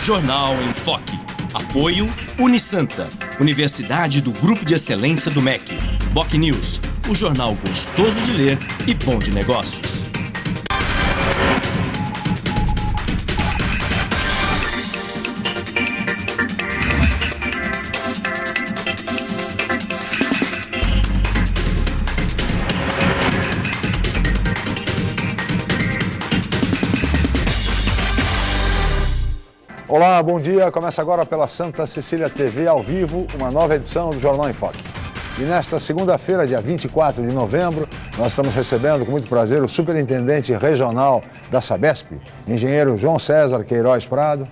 Jornal em Foque. Apoio Unisanta, Universidade do Grupo de Excelência do MEC. Boc News, o jornal gostoso de ler e bom de negócios. Olá, bom dia. Começa agora pela Santa Cecília TV, ao vivo, uma nova edição do Jornal em Foque. E nesta segunda-feira, dia 24 de novembro, nós estamos recebendo com muito prazer o superintendente regional da Sabesp, engenheiro João César Queiroz Prado,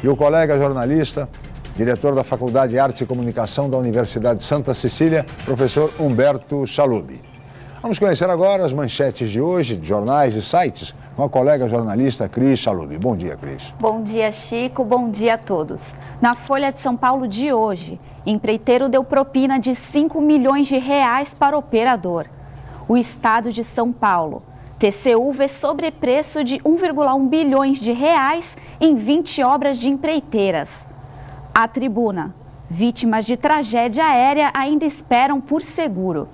e o colega jornalista, diretor da Faculdade de Artes e Comunicação da Universidade de Santa Cecília, professor Humberto Chalub. Vamos conhecer agora as manchetes de hoje, de jornais e sites, com a colega jornalista Cris Chalub. Bom dia, Cris. Bom dia, Chico. Bom dia a todos. Na Folha de São Paulo de hoje, empreiteiro deu propina de 5 milhões de reais para operador. O Estado de São Paulo. TCU vê sobrepreço de 1,1 bilhões de reais em 20 obras de empreiteiras. A Tribuna. Vítimas de tragédia aérea ainda esperam por seguro.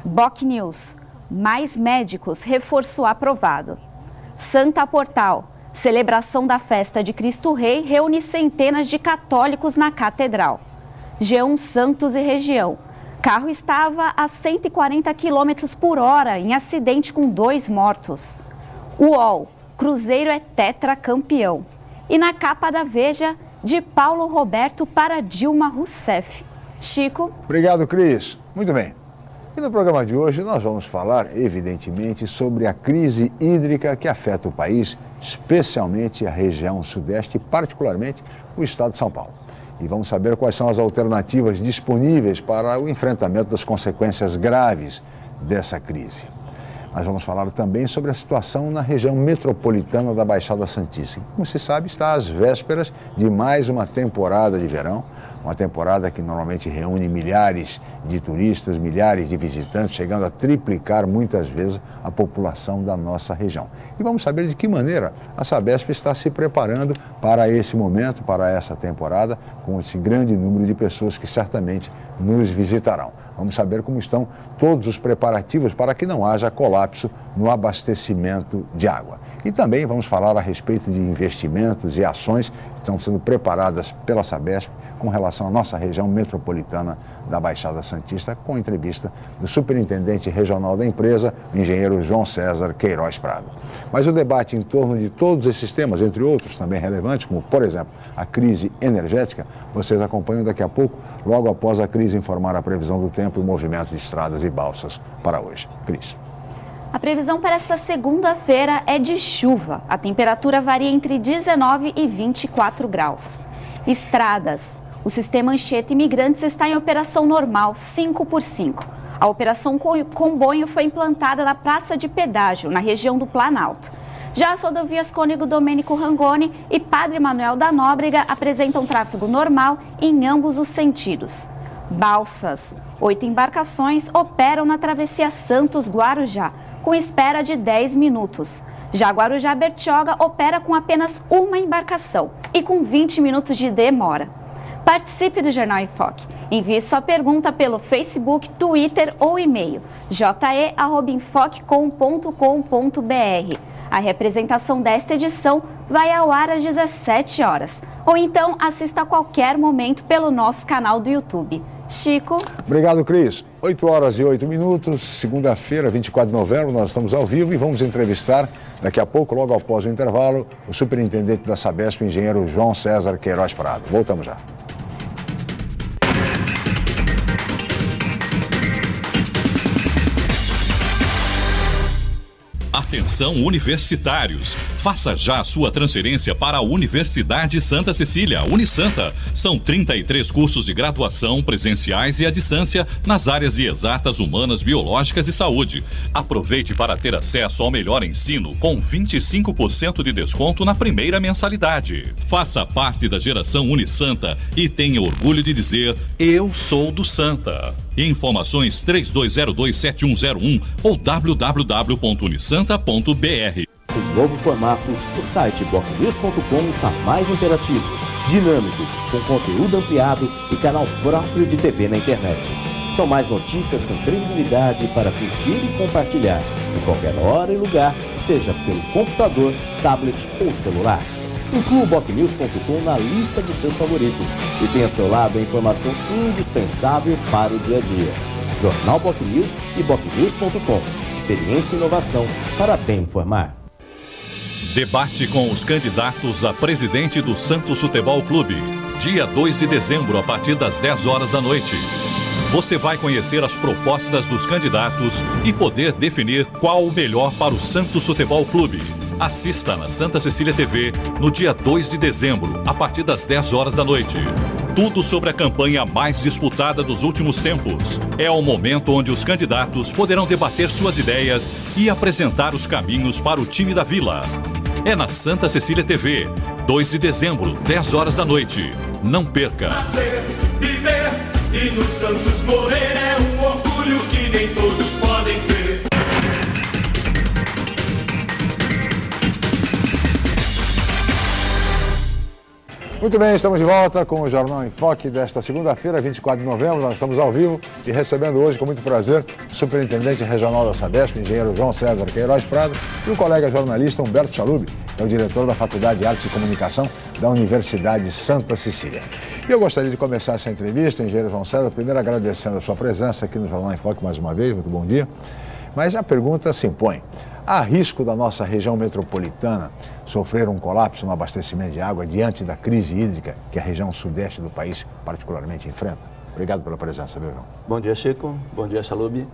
Boc News. Mais médicos, reforço aprovado. Santa Portal. Celebração da festa de Cristo Rei reúne centenas de católicos na catedral. G1 Santos e região. Carro estava a 140 km por hora em acidente com 2 mortos. UOL. Cruzeiro é tetracampeão. E na capa da Veja, de Paulo Roberto para Dilma Rousseff. Chico. Obrigado, Cris. Muito bem. E no programa de hoje nós vamos falar, evidentemente, sobre a crise hídrica que afeta o país, especialmente a região sudeste e particularmente o estado de São Paulo. E vamos saber quais são as alternativas disponíveis para o enfrentamento das consequências graves dessa crise. Nós vamos falar também sobre a situação na região metropolitana da Baixada Santista, que, como se sabe, está às vésperas de mais uma temporada de verão. Uma temporada que normalmente reúne milhares de turistas, milhares de visitantes, chegando a triplicar muitas vezes a população da nossa região. E vamos saber de que maneira a Sabesp está se preparando para esse momento, para essa temporada, com esse grande número de pessoas que certamente nos visitarão. Vamos saber como estão todos os preparativos para que não haja colapso no abastecimento de água. E também vamos falar a respeito de investimentos e ações que estão sendo preparadas pela Sabesp com relação à nossa região metropolitana da Baixada Santista, com entrevista do superintendente regional da empresa, o engenheiro João César Queiroz Prado. Mas o debate em torno de todos esses temas, entre outros também relevantes, como, por exemplo, a crise energética, vocês acompanham daqui a pouco, logo após a Cris informar a previsão do tempo e o movimento de estradas e balsas para hoje. Cris. A previsão para esta segunda-feira é de chuva. A temperatura varia entre 19 e 24 graus. Estradas. O sistema Anchieta Imigrantes está em operação normal, 5x5. A operação Comboio foi implantada na Praça de Pedágio, na região do Planalto. Já as rodovias Cônego Domênico Rangoni e Padre Manuel da Nóbrega apresentam tráfego normal em ambos os sentidos. Balsas. 8 embarcações operam na travessia Santos-Guarujá, com espera de 10 minutos. Já Guarujá-Bertioga opera com apenas uma embarcação e com 20 minutos de demora. Participe do Jornal em Foque. Envie sua pergunta pelo Facebook, Twitter ou e-mail je@enfoquecom.com.br. A representação desta edição vai ao ar às 17 horas. Ou então assista a qualquer momento pelo nosso canal do YouTube. Chico. Obrigado, Cris. 8 horas e 8 minutos, segunda-feira, 24 de novembro, nós estamos ao vivo e vamos entrevistar, daqui a pouco, logo após o intervalo, o superintendente da Sabesp, engenheiro João César Queiroz Prado. Voltamos já. Atenção universitários, faça já a sua transferência para a Universidade Santa Cecília, Unisanta. São 33 cursos de graduação presenciais e à distância nas áreas de exatas, humanas, biológicas e saúde. Aproveite para ter acesso ao melhor ensino com 25% de desconto na primeira mensalidade. Faça parte da geração Unisanta e tenha orgulho de dizer: eu sou do Santa. Informações 3202-7101 ou www.unisanta.br. O novo formato, o site bocnews.com está mais interativo, dinâmico, com conteúdo ampliado e canal próprio de TV na internet. São mais notícias com credibilidade para curtir e compartilhar, em qualquer hora e lugar, seja pelo computador, tablet ou celular. Inclua o bocnews.com na lista dos seus favoritos e tenha ao seu lado a informação indispensável para o dia a dia. Jornal BocNews e bocnews.com. Experiência e inovação para bem informar. Debate com os candidatos a presidente do Santos Futebol Clube. Dia 2 de dezembro, a partir das 10 horas da noite. Você vai conhecer as propostas dos candidatos e poder definir qual o melhor para o Santos Futebol Clube. Assista na Santa Cecília TV no dia 2 de dezembro, a partir das 10 horas da noite. Tudo sobre a campanha mais disputada dos últimos tempos. É o momento onde os candidatos poderão debater suas ideias e apresentar os caminhos para o time da Vila. É na Santa Cecília TV, 2 de dezembro, 10 horas da noite. Não perca! Nascer, viver e no Santos morrer é um orgulho que nem todos podem ter. Muito bem, estamos de volta com o Jornal em Foque desta segunda-feira, 24 de novembro. Nós estamos ao vivo e recebendo hoje, com muito prazer, o superintendente regional da Sabesp, engenheiro João César Queiroz Prado, e o colega jornalista Humberto Chalub, que é o diretor da Faculdade de Artes e Comunicação da Universidade Santa Cecília. E eu gostaria de começar essa entrevista, engenheiro João César, primeiro agradecendo a sua presença aqui no Jornal em Foque mais uma vez, muito bom dia. Mas a pergunta se impõe: há risco da nossa região metropolitana sofrer um colapso no abastecimento de água diante da crise hídrica que a região sudeste do país particularmente enfrenta? Obrigado pela presença, meu João. Bom dia, Chico. Bom dia, Chalub.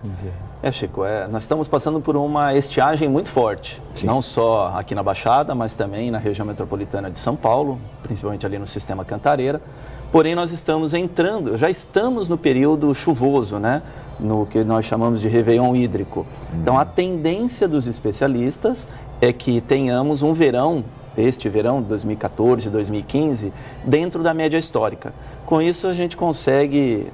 Chico, nós estamos passando por uma estiagem muito forte, Sim. Não só aqui na Baixada, mas também na região metropolitana de São Paulo, principalmente ali no sistema Cantareira. Porém, nós já estamos no período chuvoso, né? No que nós chamamos de réveillon hídrico. Então, a tendência dos especialistas é que tenhamos um verão, este verão de 2014, 2015, dentro da média histórica. Com isso, a gente consegue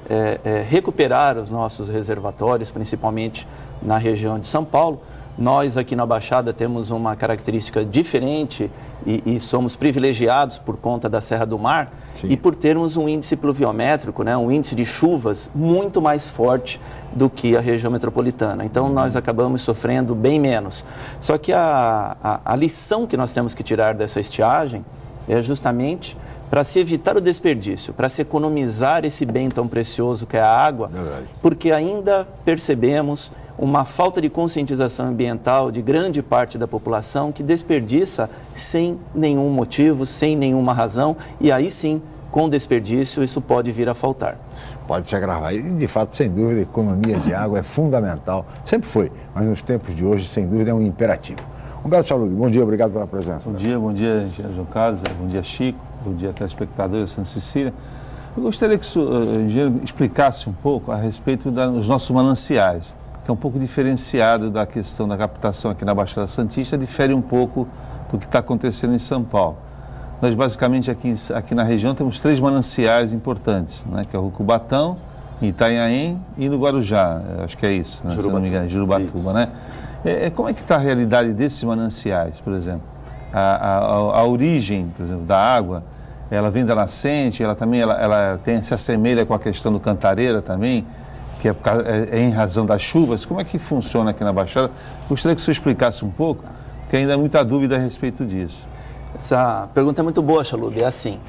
recuperar os nossos reservatórios, principalmente na região de São Paulo. Nós aqui na Baixada temos uma característica diferente e somos privilegiados por conta da Serra do Mar. Sim. E por termos um índice pluviométrico, né, um índice de chuvas muito mais forte do que a região metropolitana. Então, nós acabamos sofrendo bem menos. Só que a lição que nós temos que tirar dessa estiagem é justamente para se evitar o desperdício, para se economizar esse bem tão precioso que é a água, Verdade. Porque ainda percebemos uma falta de conscientização ambiental de grande parte da população que desperdiça sem nenhum motivo, sem nenhuma razão, e aí sim, com desperdício, isso pode vir a faltar. Pode se agravar. E, de fato, sem dúvida, a economia de água é fundamental. Sempre foi, mas nos tempos de hoje, sem dúvida, é um imperativo. Humberto Chalub, bom dia, obrigado pela presença. Bom dia, engenheiro João Carlos, bom dia, Chico, bom dia, telespectadores da Santa Cecília. Eu gostaria que o engenheiro explicasse um pouco a respeito dos nossos mananciais, que é um pouco diferenciado da questão da captação aqui na Baixada Santista, difere um pouco do que está acontecendo em São Paulo. Nós, basicamente, aqui na região, temos 3 mananciais importantes, né, que é o Cubatão, Itanhaém e no Guarujá, acho que é isso, né, se não me engano, Jurubatuba, né? Como é que está a realidade desses mananciais, por exemplo? A origem, por exemplo, da água, ela vem da nascente, ela se assemelha com a questão do Cantareira também, que é em razão das chuvas. Como é que funciona aqui na Baixada? Gostaria que o senhor explicasse um pouco, porque ainda há muita dúvida a respeito disso. Essa pergunta é muito boa, Chalub. É assim,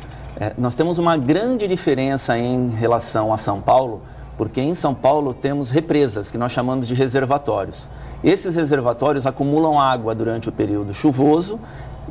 nós temos uma grande diferença em relação a São Paulo, porque em São Paulo temos represas, que nós chamamos de reservatórios. Esses reservatórios acumulam água durante o período chuvoso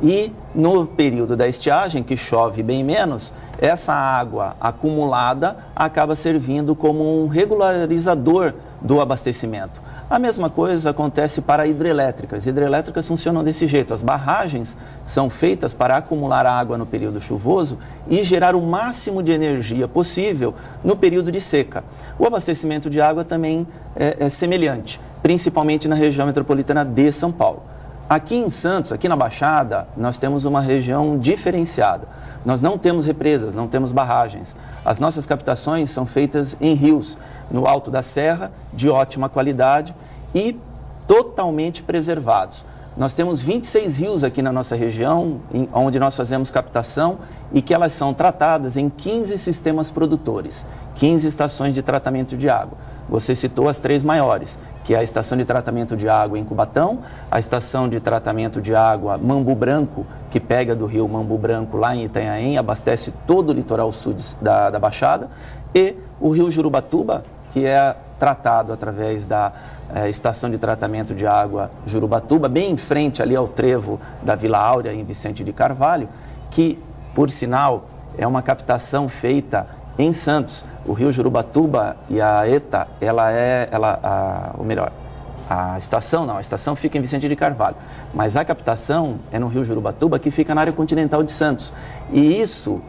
e no período da estiagem, que chove bem menos, essa água acumulada acaba servindo como um regularizador do abastecimento. A mesma coisa acontece para hidrelétricas. Hidrelétricas funcionam desse jeito. As barragens são feitas para acumular água no período chuvoso e gerar o máximo de energia possível no período de seca. O abastecimento de água também é semelhante, principalmente na região metropolitana de São Paulo. Aqui em Santos, aqui na Baixada, nós temos uma região diferenciada. Nós não temos represas, não temos barragens. As nossas captações são feitas em rios, no alto da serra, de ótima qualidade e totalmente preservados. nós temos 26 rios aqui na nossa região, onde nós fazemos captação e que elas são tratadas em 15 sistemas produtores, 15 estações de tratamento de água. Você citou as 3 maiores, que é a estação de tratamento de água em Cubatão, a estação de tratamento de água Mambu Branco, que pega do rio Mambu Branco lá em Itanhaém, abastece todo o litoral sul da Baixada, e o rio Jurubatuba, que é tratado através da estação de tratamento de água Jurubatuba, bem em frente ali ao trevo da Vila Áurea, em Vicente de Carvalho, que, por sinal, é uma captação feita em Santos. O rio Jurubatuba e a ETA, a estação fica em Vicente de Carvalho, mas a captação é no rio Jurubatuba, que fica na área continental de Santos. E isso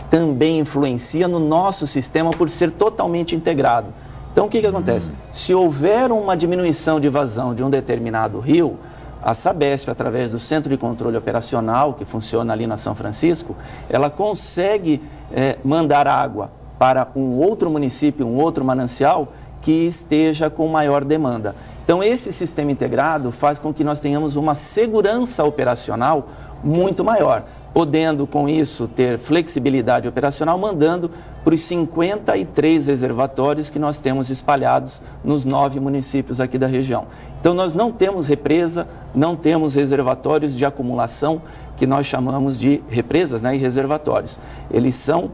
também influencia no nosso sistema por ser totalmente integrado. Então, o que acontece? Se houver uma diminuição de vazão de um determinado rio, a Sabesp, através do Centro de Controle Operacional, que funciona ali na São Francisco, ela consegue mandar água para um outro município, um outro manancial, que esteja com maior demanda. Então, esse sistema integrado faz com que nós tenhamos uma segurança operacional muito maior, podendo, com isso, ter flexibilidade operacional, mandando para os 53 reservatórios que nós temos espalhados nos 9 municípios aqui da região. Então, nós não temos represa, não temos reservatórios de acumulação, que nós chamamos de represas, né, e reservatórios. Eles são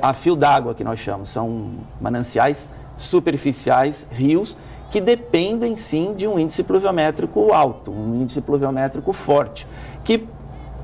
a fio d'água, que nós chamamos, são mananciais superficiais, rios, que dependem, sim, de um índice pluviométrico alto, um índice pluviométrico forte, que,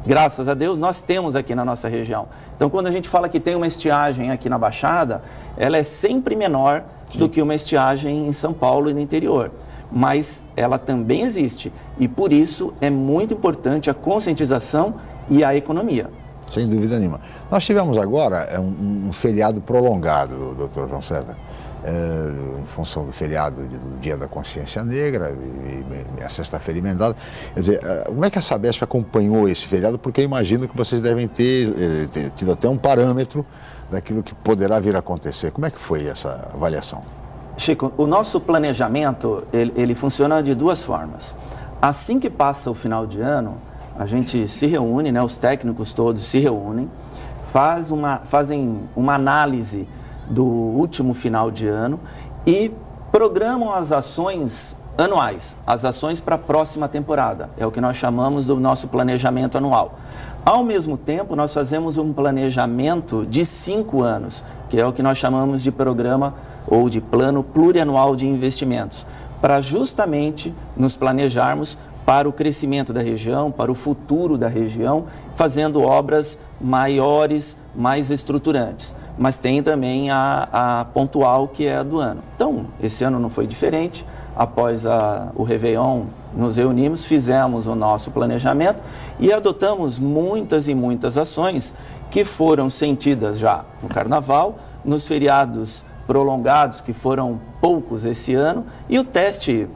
graças a Deus, nós temos aqui na nossa região. Então, quando a gente fala que tem uma estiagem aqui na Baixada, ela é sempre menor do que uma estiagem em São Paulo e no interior. Mas ela também existe e, por isso, é muito importante a conscientização e a economia. Sem dúvida nenhuma. Nós tivemos agora um feriado prolongado, doutor João César, em função do feriado do Dia da Consciência Negra e a sexta-feira emendada. Quer dizer, como é que a Sabesp acompanhou esse feriado? Porque eu imagino que vocês devem ter tido até um parâmetro daquilo que poderá vir a acontecer. Como é que foi essa avaliação? Chico, o nosso planejamento, ele funciona de 2 formas. Assim que passa o final de ano, a gente se reúne, né, os técnicos todos se reúnem, fazem uma análise do último final de ano e programam as ações anuais, as ações para a próxima temporada. É o que nós chamamos do nosso planejamento anual. Ao mesmo tempo, nós fazemos um planejamento de 5 anos, que é o que nós chamamos de programa ou de plano plurianual de investimentos, para justamente nos planejarmos para o crescimento da região, para o futuro da região, fazendo obras maiores, mais estruturantes. Mas tem também a pontual, que é a do ano. Então, esse ano não foi diferente. Após o Réveillon, nos reunimos, fizemos o nosso planejamento e adotamos muitas e muitas ações que foram sentidas já no Carnaval, nos feriados prolongados, que foram poucos esse ano, e o teste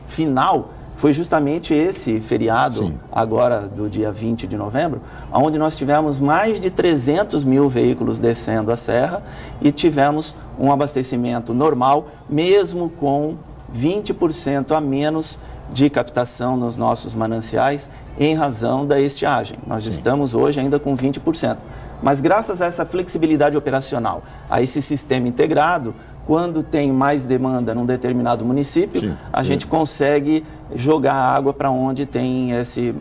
final foi justamente esse feriado, sim, agora do dia 20 de novembro, onde nós tivemos mais de 300 mil veículos descendo a serra e tivemos um abastecimento normal, mesmo com 20% a menos de captação nos nossos mananciais em razão da estiagem. Nós estamos hoje ainda com 20%. Mas graças a essa flexibilidade operacional, a esse sistema integrado, quando tem mais demanda num determinado município, a gente consegue jogar água para onde tem esse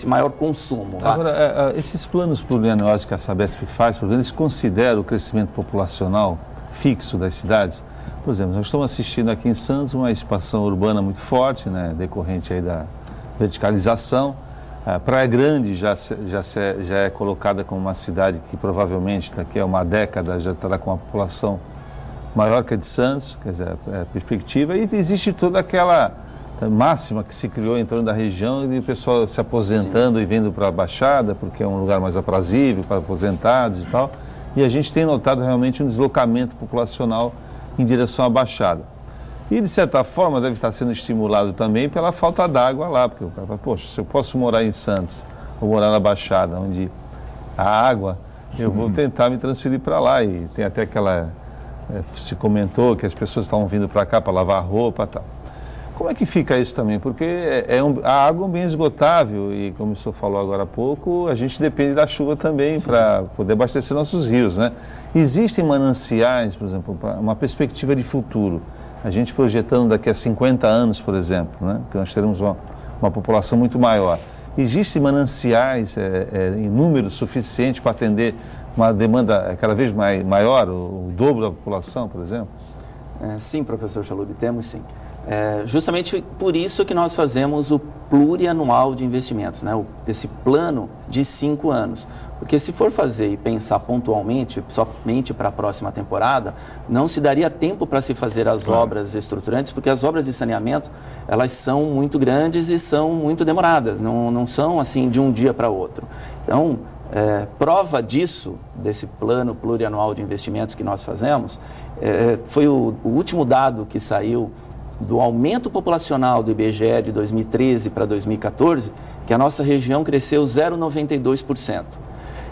maior consumo. Agora, esses planos plurianuais que a Sabesp faz, por exemplo, eles consideram o crescimento populacional fixo das cidades? Por exemplo, nós estamos assistindo aqui em Santos uma expansão urbana muito forte, né, decorrente aí da verticalização. A Praia Grande já é colocada como uma cidade que provavelmente daqui a uma década já estará com uma população maior que a de Santos, quer dizer, a perspectiva, e existe toda aquela máxima que se criou em torno da região e o pessoal se aposentando, sim, e vindo para a Baixada, porque é um lugar mais aprazível para aposentados e tal, e a gente tem notado realmente um deslocamento populacional em direção à Baixada. E, de certa forma, deve estar sendo estimulado também pela falta d'água lá, porque o cara fala, poxa, se eu posso morar em Santos, ou morar na Baixada, onde há água, eu vou tentar me transferir para lá. E tem até aquela... se comentou que as pessoas estavam vindo para cá para lavar roupa e tal. Como é que fica isso também? Porque a água é um bem esgotável e, como o senhor falou agora há pouco, a gente depende da chuva também para poder abastecer nossos rios, né? Existem mananciais, por exemplo, para uma perspectiva de futuro, a gente projetando daqui a 50 anos, por exemplo, né? Que nós teremos uma população muito maior. Existem mananciais em número suficiente para atender uma demanda cada vez maior, o dobro da população, por exemplo? Sim, professor Chalub, temos sim. Justamente por isso que nós fazemos o plurianual de investimentos, né? Esse plano de 5 anos. Porque se for fazer e pensar pontualmente, somente para a próxima temporada, não se daria tempo para se fazer as obras estruturantes, porque as obras de saneamento, elas são muito grandes e são muito demoradas, não são assim de um dia para outro. Então, prova disso, desse plano plurianual de investimentos que nós fazemos, foi o último dado que saiu do aumento populacional do IBGE de 2013 para 2014, que a nossa região cresceu 0,92%.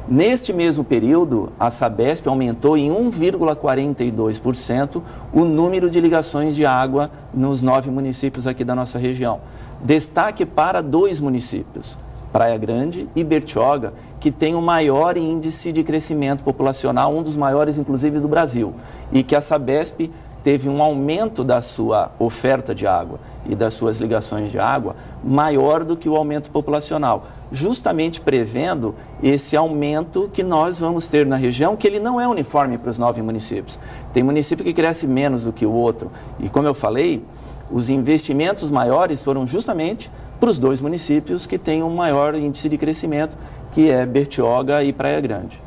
Neste mesmo período, a Sabesp aumentou em 1,42% o número de ligações de água nos 9 municípios aqui da nossa região. Destaque para 2 municípios, Praia Grande e Bertioga, que tem o maior índice de crescimento populacional, um dos maiores inclusive do Brasil, e que a Sabesp teve um aumento da sua oferta de água e das suas ligações de água maior do que o aumento populacional, justamente prevendo esse aumento que nós vamos ter na região, que ele não é uniforme para os 9 municípios. Tem município que cresce menos do que o outro. E como eu falei, os investimentos maiores foram justamente para os 2 municípios que têm um maior índice de crescimento, que é Bertioga e Praia Grande.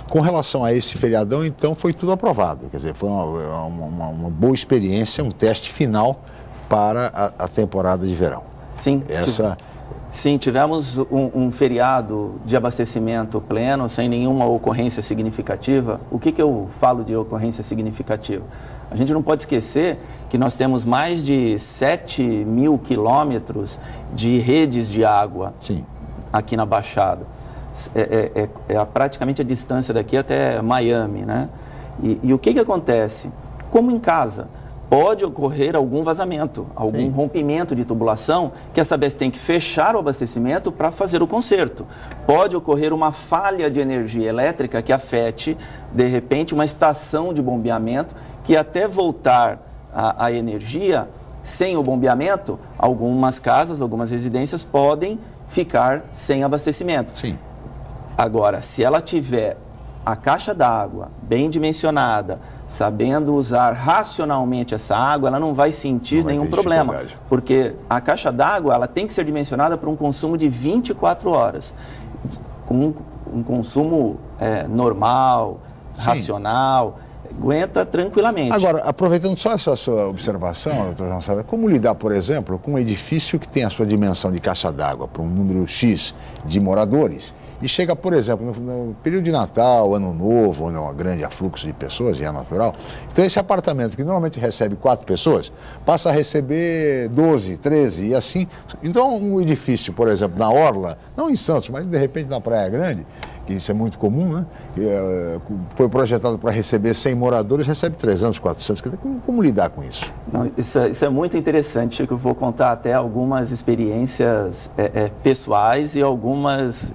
Com relação a esse feriadão, então, foi tudo aprovado. Quer dizer, foi uma boa experiência, um teste final para a temporada de verão. Sim. Sim, tivemos um feriado de abastecimento pleno, sem nenhuma ocorrência significativa. O que eu falo de ocorrência significativa? A gente não pode esquecer que nós temos mais de 7.000 quilômetros de redes de água aqui na Baixada. Praticamente a distância daqui até Miami, né? E o que acontece? Como em casa, pode ocorrer algum vazamento, algum rompimento de tubulação, que a Sabesp tem que fechar o abastecimento para fazer o conserto. Pode ocorrer uma falha de energia elétrica que afete, de repente, uma estação de bombeamento, que até voltar a energia, sem o bombeamento, algumas casas, algumas residências podem ficar sem abastecimento. Sim. Agora, se ela tiver a caixa d'água bem dimensionada, sabendo usar racionalmente essa água, ela não vai sentir nenhum problema, porque a caixa d'água ela tem que ser dimensionada para um consumo de 24 horas, com um consumo normal, racional, aguenta tranquilamente. Agora, aproveitando só essa sua observação, doutor João César, como lidar, por exemplo, com um edifício que tem a sua dimensão de caixa d'água para um número X de moradores, e chega, por exemplo, no período de Natal, Ano Novo, onde é um grande afluxo de pessoas, e é natural. Então, esse apartamento que normalmente recebe 4 pessoas, passa a receber 12, 13 e assim. Então, um edifício, por exemplo, na Orla, não em Santos, mas de repente na Praia Grande, que isso é muito comum, né? Foi projetado para receber 100 moradores, recebe 300, 400. Como lidar com isso? Não, isso é muito interessante, Chico. Eu vou contar até algumas experiências pessoais e algumas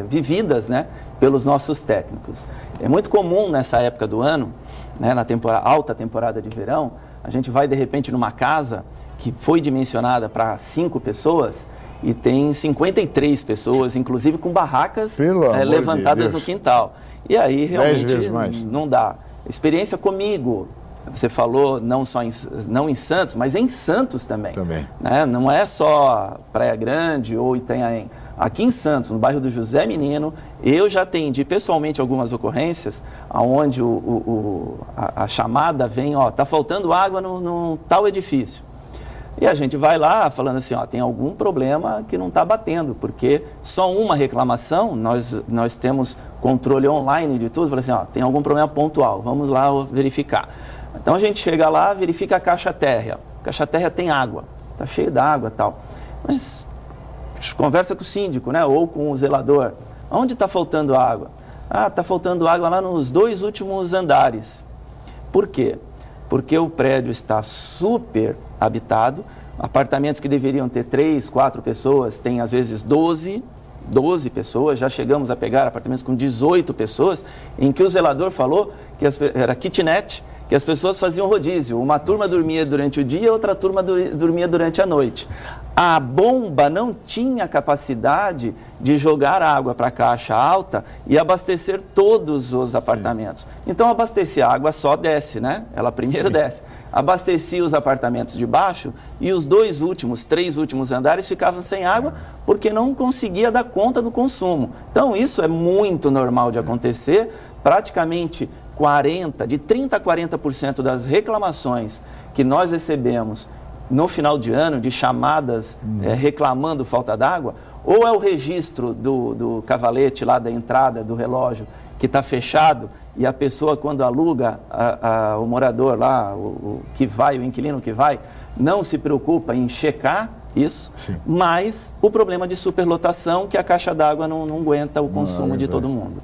vividas, né, pelos nossos técnicos. É muito comum nessa época do ano, né, na alta temporada de verão, a gente vai de repente numa casa que foi dimensionada para 5 pessoas e tem 53 pessoas, inclusive com barracas levantadas no quintal. E aí realmente não dá. Experiência comigo, você falou não em Santos, mas em Santos também. Né? Não é só Praia Grande ou Itanhaém. Aqui em Santos, no bairro do José Menino, eu já atendi pessoalmente algumas ocorrências onde a chamada vem, tá faltando água no tal edifício. E a gente vai lá falando assim, tem algum problema que não está batendo, porque só uma reclamação, nós temos controle online de tudo, fala assim, tem algum problema pontual, vamos lá verificar. Então a gente chega lá, verifica a caixa térrea. A caixa térrea tem água, está cheio d'água e tal. Mas conversa com o síndico, né, ou com o zelador. Onde está faltando água? Está faltando água lá nos 2 últimos andares. Por quê? porque o prédio está super habitado, apartamentos que deveriam ter 3, 4 pessoas, tem às vezes 12 pessoas, já chegamos a pegar apartamentos com 18 pessoas, em que o zelador falou que era kitnet, que as pessoas faziam rodízio, uma turma dormia durante o dia, outra turma dormia durante a noite. A bomba não tinha capacidade de jogar água para a caixa alta e abastecer todos os apartamentos. Então, abastecer a água só desce, né? Ela primeiro desce. Abastecia os apartamentos de baixo e os 3 últimos andares ficavam sem água porque não conseguia dar conta do consumo. Então, isso é muito normal de acontecer. Praticamente de 30% a 40% das reclamações que nós recebemos no final de ano, de chamadas reclamando falta d'água, ou é o registro do cavalete lá da entrada do relógio que está fechado e a pessoa, quando aluga, o morador lá, o inquilino que vai, não se preocupa em checar isso, mas o problema de superlotação, que a caixa d'água não aguenta o consumo de todo mundo.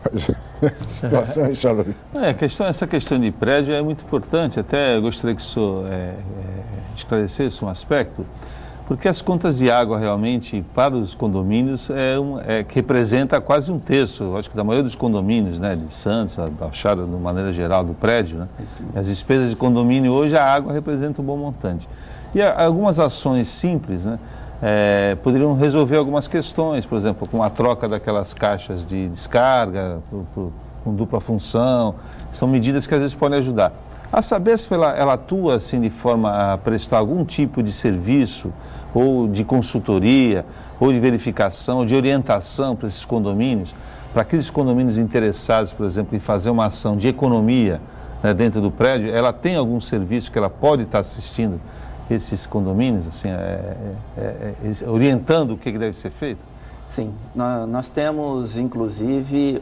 Situação, essa questão de prédio é muito importante, até eu gostaria que o senhor esclarecesse um aspecto, porque as contas de água realmente para os condomínios que representa quase 1/3, acho que da maioria dos condomínios, né, de Santos, da Baixada, de maneira geral, do prédio, né? As despesas de condomínio hoje, a água representa um bom montante. E algumas ações simples, né, poderiam resolver algumas questões, por exemplo, com a troca daquelas caixas de descarga, com dupla função, são medidas que às vezes podem ajudar. A Sabesp, ela atua assim de forma a prestar algum tipo de serviço, ou de consultoria, ou de verificação, de orientação para esses condomínios, para aqueles condomínios interessados, por exemplo, em fazer uma ação de economia, né, dentro do prédio, ela tem algum serviço que ela pode estar assistindo esses condomínios, assim, orientando o que deve ser feito? Sim, nós temos inclusive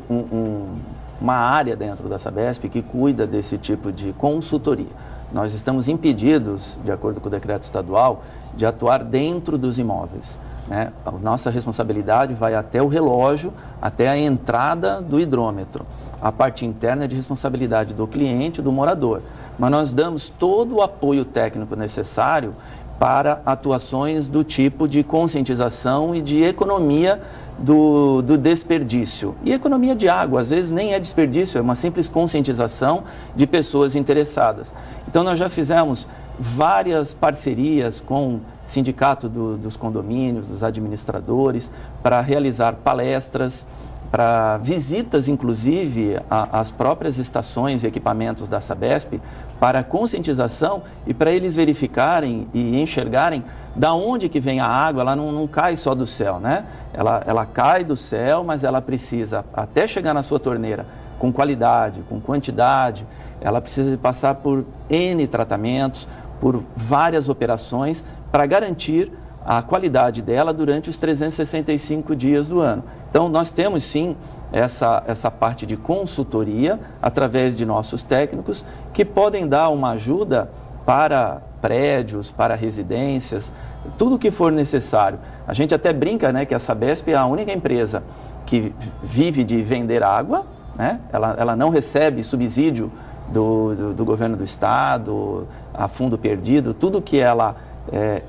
uma área dentro da Sabesp que cuida desse tipo de consultoria. Nós estamos impedidos, de acordo com o decreto estadual, de atuar dentro dos imóveis, né? A nossa responsabilidade vai até o relógio, até a entrada do hidrômetro. A parte interna é de responsabilidade do cliente, do morador. Mas nós damos todo o apoio técnico necessário para atuações do tipo de conscientização e de economia do desperdício. E economia de água, às vezes nem é desperdício, é uma simples conscientização de pessoas interessadas. Então nós já fizemos várias parcerias com o sindicato dos condomínios, dos administradores, para realizar palestras, para visitas, inclusive, às próprias estações e equipamentos da Sabesp, para conscientização e para eles verificarem e enxergarem da onde que vem a água. Ela não cai só do céu, né? Ela cai do céu, mas ela precisa, até chegar na sua torneira, com qualidade, com quantidade, ela precisa passar por N tratamentos, por várias operações, para garantir a qualidade dela durante os 365 dias do ano. Então, nós temos sim essa parte de consultoria através de nossos técnicos que podem dar uma ajuda para prédios, para residências, tudo o que for necessário. A gente até brinca, né, que a Sabesp é a única empresa que vive de vender água, né? Ela não recebe subsídio do governo do estado, a fundo perdido, tudo que ela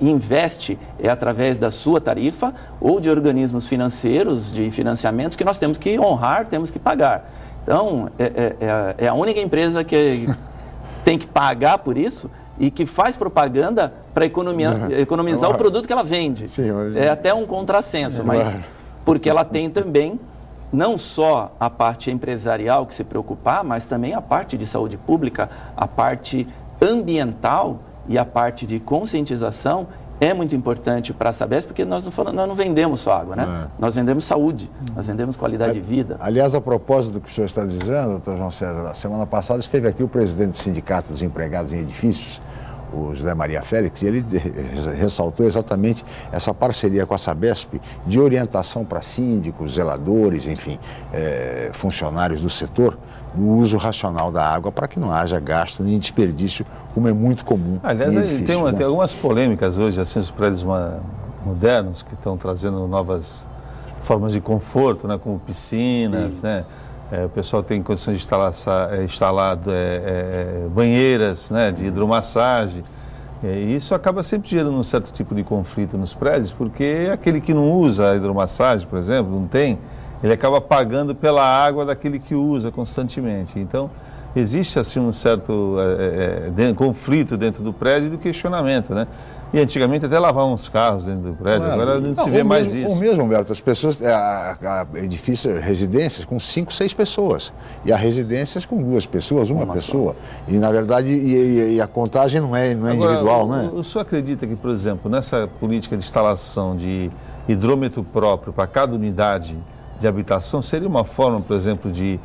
investe através da sua tarifa ou de organismos financeiros, de financiamentos que nós temos que honrar, temos que pagar. Então, é a única empresa que tem que pagar por isso e que faz propaganda para economizar o produto que ela vende. Sim, é até um contrassenso, mas porque ela tem também não só a parte empresarial que se preocupar, mas também a parte de saúde pública, a parte ambiental e a parte de conscientização é muito importante para a Sabesp, porque nós não vendemos só água, né? Nós vendemos saúde, nós vendemos qualidade de vida. Aliás, a propósito do que o senhor está dizendo, doutor João César, na semana passada esteve aqui o presidente do Sindicato dos Empregados em Edifícios, o José Maria Félix, e ele ressaltou exatamente essa parceria com a Sabesp de orientação para síndicos, zeladores, enfim, funcionários do setor, no uso racional da água para que não haja gasto nem desperdício, como é muito comum. Aliás, tem algumas polêmicas hoje, assim, os prédios modernos que estão trazendo novas formas de conforto, né, como piscinas, né, o pessoal tem condições de instalar banheiras, né, de hidromassagem. E isso acaba sempre gerando um certo tipo de conflito nos prédios, porque aquele que não usa a hidromassagem, por exemplo, não tem, ele acaba pagando pela água daquele que usa constantemente. Então, existe assim um certo conflito dentro do prédio e do questionamento, né? E antigamente até lavavam os carros dentro do prédio, agora não se vê mais isso. O mesmo, Humberto, as pessoas, edifício, residências com 5, 6 pessoas. E há residências com 2 pessoas, uma pessoa. Só. E na verdade, e a contagem não é agora, individual, né? O senhor acredita que, por exemplo, nessa política de instalação de hidrômetro próprio para cada unidade de habitação, seria uma forma, por exemplo, de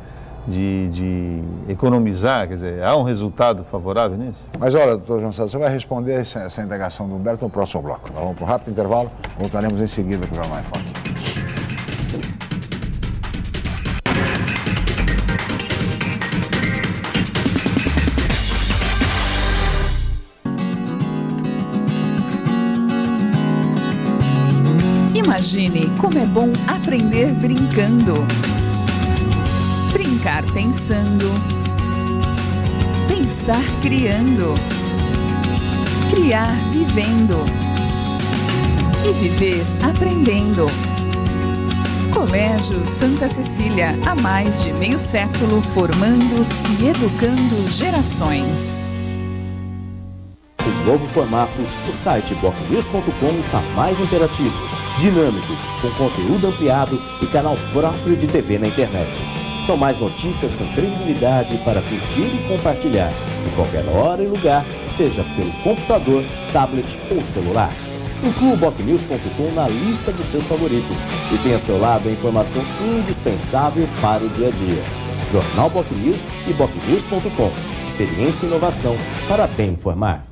economizar, quer dizer, há um resultado favorável nisso? Mas olha, doutor João César, você vai responder essa indagação do Humberto no próximo bloco. Nós vamos para um rápido intervalo, voltaremos em seguida com o Jornal em Foque. Imagine como é bom aprender brincando. Brincar pensando, pensar criando, criar vivendo e viver aprendendo. Colégio Santa Cecília, há mais de meio século, formando e educando gerações. O novo formato, o site bocnews.com está mais interativo, dinâmico, com conteúdo ampliado e canal próprio de TV na internet. São mais notícias com credibilidade para curtir e compartilhar, em qualquer hora e lugar, seja pelo computador, tablet ou celular. Inclua o bocnews.com na lista dos seus favoritos e tenha ao seu lado a informação indispensável para o dia a dia. Jornal Bocnews e bocnews.com. Experiência e inovação para bem informar.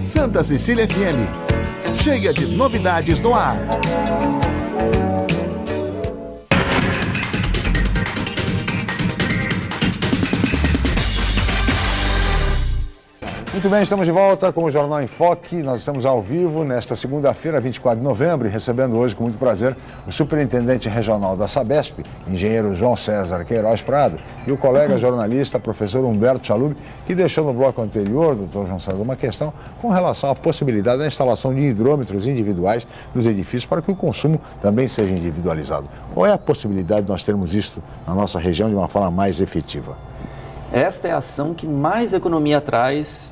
Santa Cecília FM, cheia de novidades no ar. Muito bem, estamos de volta com o Jornal em Foque. Nós estamos ao vivo nesta segunda-feira, 24 de novembro, e recebendo hoje com muito prazer o superintendente regional da Sabesp, engenheiro João César Queiroz Prado, e o colega jornalista, professor Humberto Chalub, que deixou no bloco anterior, doutor João César, uma questão com relação à possibilidade da instalação de hidrômetros individuais nos edifícios para que o consumo também seja individualizado. Qual é a possibilidade de nós termos isso na nossa região de uma forma mais efetiva? Esta é a ação que mais economia traz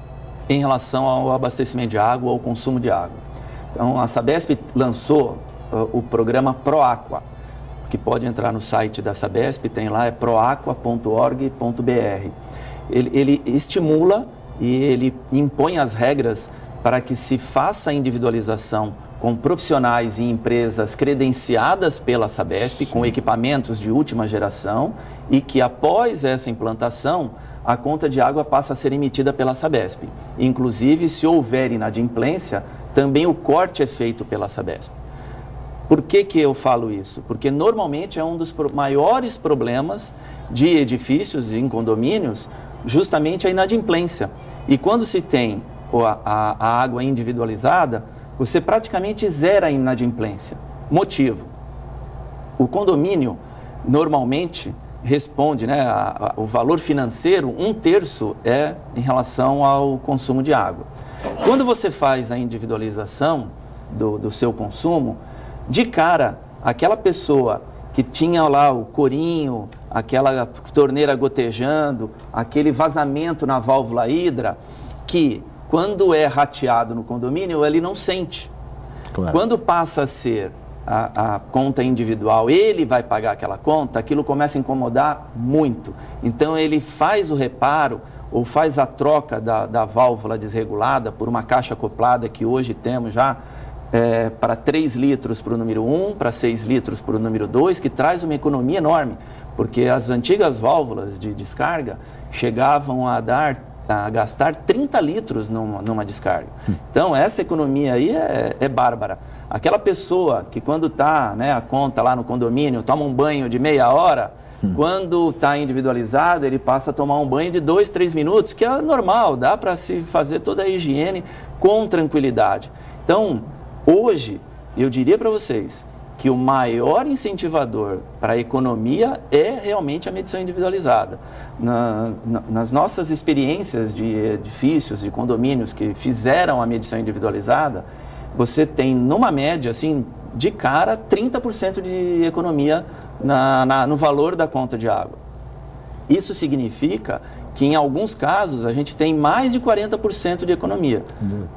em relação ao abastecimento de água, ao consumo de água. Então, a Sabesp lançou o programa ProAqua, que pode entrar no site da Sabesp, tem lá, é proaqua.org.br. Ele estimula e ele impõe as regras para que se faça a individualização com profissionais e empresas credenciadas pela Sabesp, com equipamentos de última geração, e que após essa implantação, a conta de água passa a ser emitida pela Sabesp. Inclusive, se houver inadimplência, também o corte é feito pela Sabesp. Por que eu falo isso? Porque normalmente é um dos maiores problemas de edifícios em condomínios, justamente a inadimplência. E quando se tem a água individualizada, você praticamente zera a inadimplência. Motivo: o condomínio normalmente responde, né, o valor financeiro, 1/3 é em relação ao consumo de água. Quando você faz a individualização do seu consumo, de cara, aquela pessoa que tinha lá o corinho, aquela torneira gotejando, aquele vazamento na válvula hidra, que quando é rateado no condomínio, ele não sente. Claro. Quando passa a ser a conta individual, ele vai pagar aquela conta, aquilo começa a incomodar muito. Então ele faz o reparo, ou faz a troca da válvula desregulada por uma caixa acoplada que hoje temos já para 3 litros para o número 1, para 6 litros para o número 2, que traz uma economia enorme, porque as antigas válvulas de descarga chegavam a gastar 30 litros numa descarga. Então, essa economia aí é bárbara. Aquela pessoa que quando está, né, a conta lá no condomínio, toma um banho de meia hora, quando está individualizado, ele passa a tomar um banho de 2, 3 minutos, que é normal, dá para se fazer toda a higiene com tranquilidade. Então, hoje, eu diria para vocês que o maior incentivador para a economia é realmente a medição individualizada. Nas nossas experiências de edifícios, de condomínios que fizeram a medição individualizada, você tem, numa média, assim, de cara, 30% de economia no valor da conta de água. Isso significa que, em alguns casos, a gente tem mais de 40% de economia,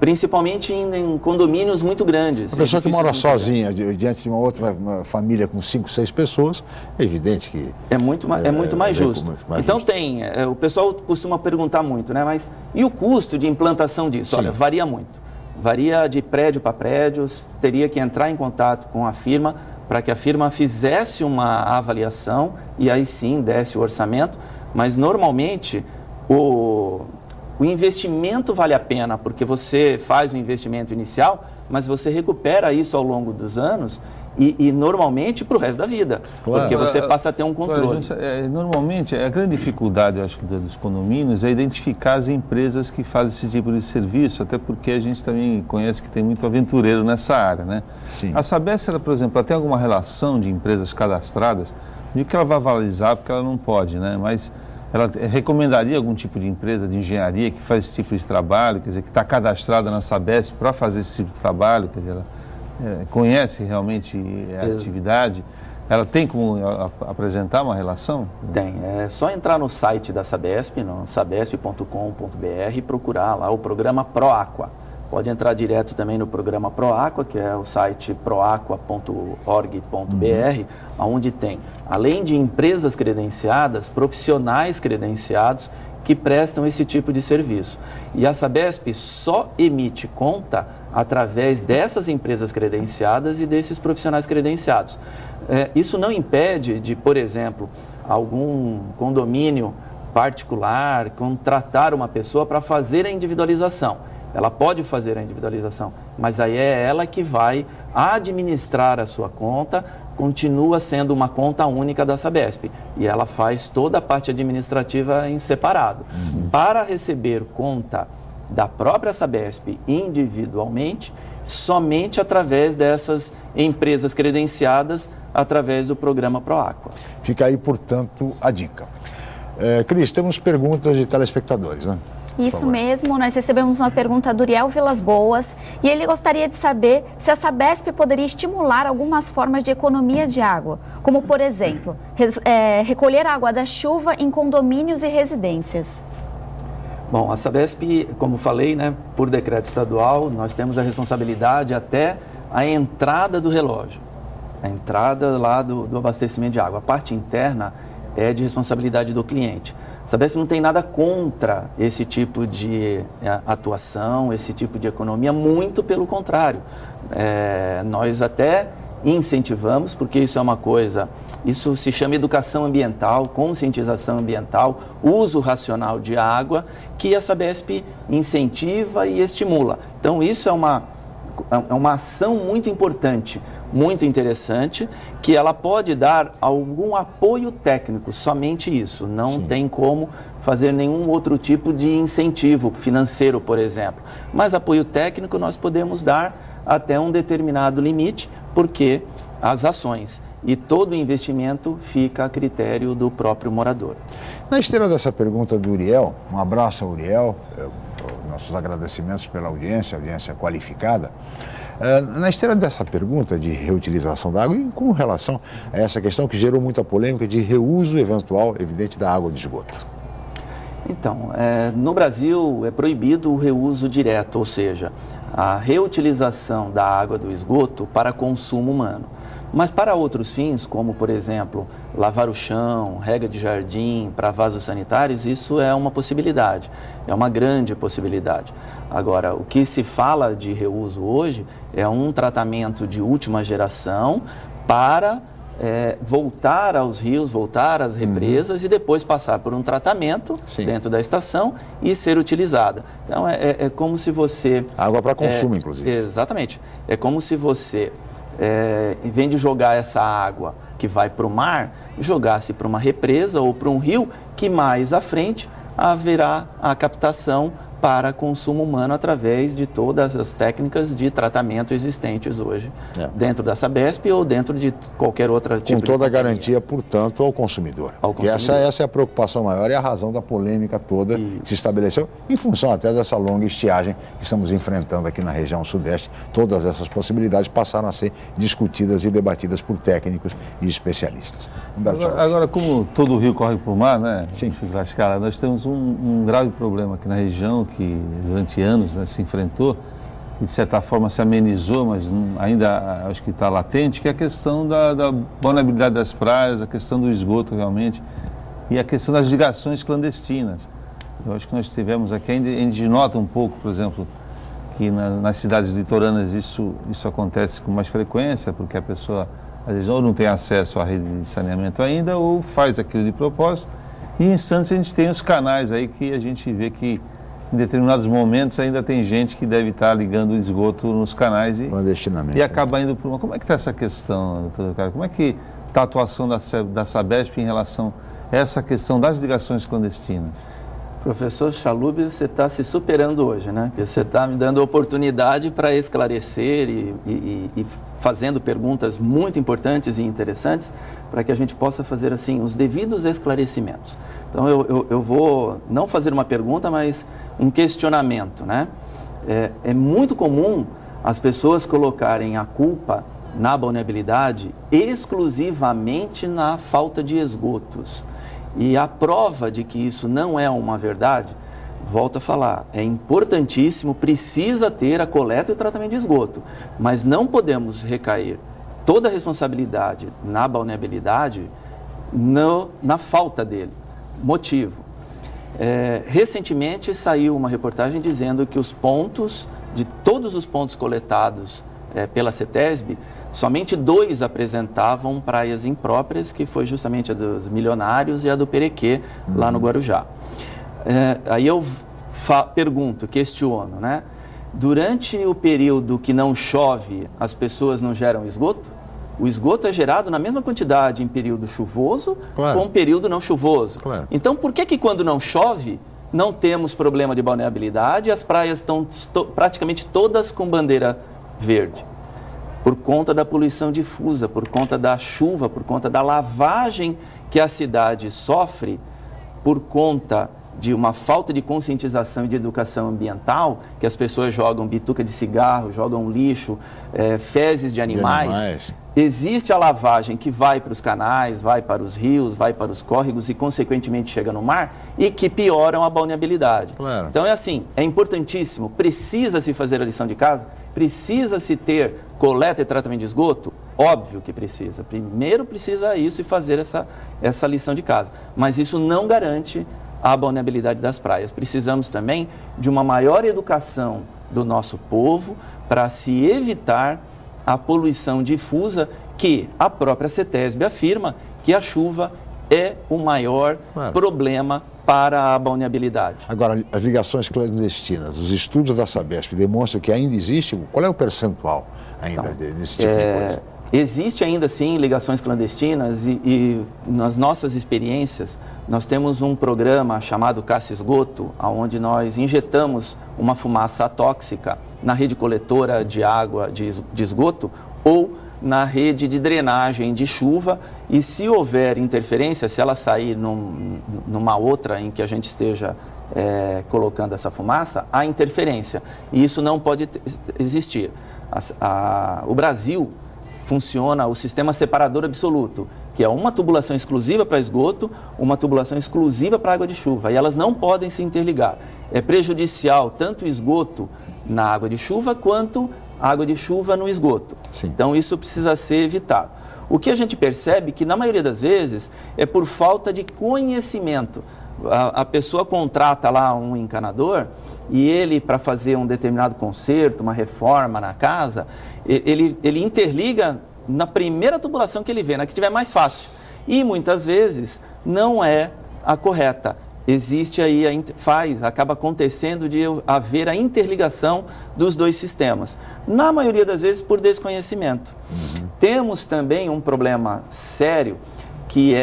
principalmente em condomínios muito grandes. A pessoa que mora sozinha, diante de uma outra família com 5, 6 pessoas, é evidente que... É muito mais justo. Então o pessoal costuma perguntar muito, né? Mas e o custo de implantação disso? Sim. Olha, varia muito. Varia de prédio para prédio, teria que entrar em contato com a firma para que a firma fizesse uma avaliação e aí sim desse o orçamento, mas normalmente o investimento vale a pena, porque você faz o investimento inicial, mas você recupera isso ao longo dos anos e normalmente para o resto da vida, porque você passa a ter um controle. Normalmente, a grande dificuldade, eu acho, dos condomínios é identificar as empresas que fazem esse tipo de serviço, até porque a gente também conhece que tem muito aventureiro nessa área, né? Sim. A Sabesp, ela, por exemplo, ela tem alguma relação de empresas cadastradas, de que ela vai avalizar, porque ela não pode, né? Mas ela recomendaria algum tipo de empresa de engenharia que faz esse tipo de trabalho, quer dizer, que está cadastrada na Sabesp para fazer esse tipo de trabalho, quer dizer, ela conhece realmente a atividade, ela tem como apresentar uma relação? Tem, é só entrar no site da Sabesp, no sabesp.com.br, e procurar lá o programa Proaqua. Pode entrar direto também no programa Proaqua, que é o site proaqua.org.br, onde tem, além de empresas credenciadas, profissionais credenciados que prestam esse tipo de serviço. E a Sabesp só emite conta através dessas empresas credenciadas e desses profissionais credenciados. Isso não impede de, por exemplo, algum condomínio particular contratar uma pessoa para fazer a individualização. Ela pode fazer a individualização, mas aí é ela que vai administrar a sua conta, continua sendo uma conta única da Sabesp e ela faz toda a parte administrativa em separado. Para receber conta da própria Sabesp individualmente, somente através dessas empresas credenciadas, através do programa Proaqua. Fica aí, portanto, a dica. Cris, temos perguntas de telespectadores, né? Isso mesmo, nós recebemos uma pergunta do Uriel Vilas Boas e ele gostaria de saber se a Sabesp poderia estimular algumas formas de economia de água, como, por exemplo, recolher água da chuva em condomínios e residências. Bom, a Sabesp, como falei, né, por decreto estadual, nós temos a responsabilidade até a entrada do relógio, a entrada lá do abastecimento de água. A parte interna é de responsabilidade do cliente. A Sabesp não tem nada contra esse tipo de atuação, esse tipo de economia, muito pelo contrário. Nós até incentivamos, porque isso é uma coisa, isso se chama educação ambiental, conscientização ambiental, uso racional de água, que a Sabesp incentiva e estimula. Então isso é uma ação muito importante, muito interessante, que ela pode dar algum apoio técnico, somente isso. Não tem como fazer nenhum outro tipo de incentivo financeiro, por exemplo. Mas apoio técnico nós podemos dar até um determinado limite, porque as ações e todo o investimento fica a critério do próprio morador. Na esteira dessa pergunta do Uriel, um abraço ao Uriel, nossos agradecimentos pela audiência qualificada. Na esteira dessa pergunta de reutilização da água e com relação a essa questão que gerou muita polêmica de reuso eventual, evidente, da água de esgoto. Então, no Brasil é proibido o reuso direto, ou seja, a reutilização da água do esgoto para consumo humano. Mas para outros fins, como por exemplo, lavar o chão, rega de jardim, para vasos sanitários, isso é uma possibilidade, é uma grande possibilidade. Agora, o que se fala de reuso hoje é um tratamento de última geração para voltar aos rios, voltar às represas e depois passar por um tratamento dentro da estação e ser utilizada. Então, é como se você... Água para consumo, inclusive. Exatamente. É como se você, em vez de jogar essa água que vai para o mar, jogasse para uma represa ou para um rio, que mais à frente haverá a captação para consumo humano através de todas as técnicas de tratamento existentes hoje dentro da Sabesp ou dentro de qualquer outra tipo de... Com toda a garantia, portanto, ao consumidor. E essa é a preocupação maior e a razão da polêmica toda que se estabeleceu, em função até dessa longa estiagem que estamos enfrentando aqui na região sudeste. Todas essas possibilidades passaram a ser discutidas e debatidas por técnicos e especialistas. Agora, como todo o rio corre para o mar, né? Sim. Nós temos um grave problema aqui na região, que durante anos se enfrentou e de certa forma se amenizou, mas ainda acho que está latente, que é a questão da vulnerabilidade das praias, a questão do esgoto realmente e a questão das ligações clandestinas. Eu acho que nós tivemos aqui, a gente nota um pouco, por exemplo, que nas cidades litorâneas isso acontece com mais frequência, porque a pessoa às vezes ou não tem acesso à rede de saneamento ainda ou faz aquilo de propósito. E em Santos a gente tem os canais aí que a gente vê que em determinados momentos ainda tem gente que deve estar ligando o esgoto nos canais clandestinamente. E acaba indo por uma... Como é que está essa questão, doutor Ricardo? Como é que está a atuação da Sabesp em relação a essa questão das ligações clandestinas? Professor Chalub, você está se superando hoje, né? Porque você está me dando oportunidade para esclarecer e fazendo perguntas muito importantes e interessantes para que a gente possa fazer assim os devidos esclarecimentos. Então eu vou não fazer uma pergunta, mas um questionamento, né? É muito comum as pessoas colocarem a culpa na vulnerabilidade exclusivamente na falta de esgotos. E a prova de que isso não é uma verdade, volto a falar, é importantíssimo, precisa ter a coleta e o tratamento de esgoto, mas não podemos recair toda a responsabilidade na vulnerabilidade na falta dele. Motivo. Recentemente saiu uma reportagem dizendo que de todos os pontos coletados pela CETESB, somente 2 apresentavam praias impróprias, que foi justamente a dos Milionários e a do Perequê, lá no Guarujá. Aí eu questiono, né? Durante o período que não chove, as pessoas não geram esgoto? O esgoto é gerado na mesma quantidade em período chuvoso com período não chuvoso. Claro. Então, por que quando não chove, não temos problema de vulnerabilidade e as praias estão praticamente todas com bandeira verde? Por conta da poluição difusa, por conta da chuva, por conta da lavagem que a cidade sofre, por conta de uma falta de conscientização e de educação ambiental, que as pessoas jogam bituca de cigarro, jogam lixo, fezes de animais. Existe a lavagem que vai para os canais, vai para os rios, vai para os córregos e, consequentemente, chega no mar e que pioram a vulnerabilidade. Claro. Então, é importantíssimo, precisa-se fazer a lição de casa, precisa-se ter coleta e tratamento de esgoto? Óbvio que precisa. Primeiro precisa isso e fazer essa lição de casa. Mas isso não garante a vulnerabilidade das praias. Precisamos também de uma maior educação do nosso povo para se evitar a poluição difusa que a própria CETESB afirma que a chuva é o maior problema para a vulnerabilidade. Agora, as ligações clandestinas, os estudos da Sabesp demonstram que ainda existe, qual é o percentual ainda desse tipo de coisa? Existe ainda sim ligações clandestinas e nas nossas experiências nós temos um programa chamado Caça Esgoto, onde nós injetamos uma fumaça tóxica na rede coletora de água de esgoto ou na rede de drenagem de chuva e se houver interferência, se ela sair numa outra em que a gente esteja colocando essa fumaça, há interferência e isso não pode existir. O Brasil funciona o sistema separador absoluto, que é uma tubulação exclusiva para esgoto, uma tubulação exclusiva para água de chuva, e elas não podem se interligar. É prejudicial tanto o esgoto na água de chuva, quanto a água de chuva no esgoto. Sim. Então, isso precisa ser evitado. O que a gente percebe que, na maioria das vezes, é por falta de conhecimento. A pessoa contrata lá um encanador e ele, para fazer um determinado conserto, uma reforma na casa, ele interliga na primeira tubulação que ele vê, na que tiver mais fácil. E muitas vezes não é a correta. Existe aí, acaba acontecendo de haver a interligação dos dois sistemas. Na maioria das vezes por desconhecimento. Temos também um problema sério, que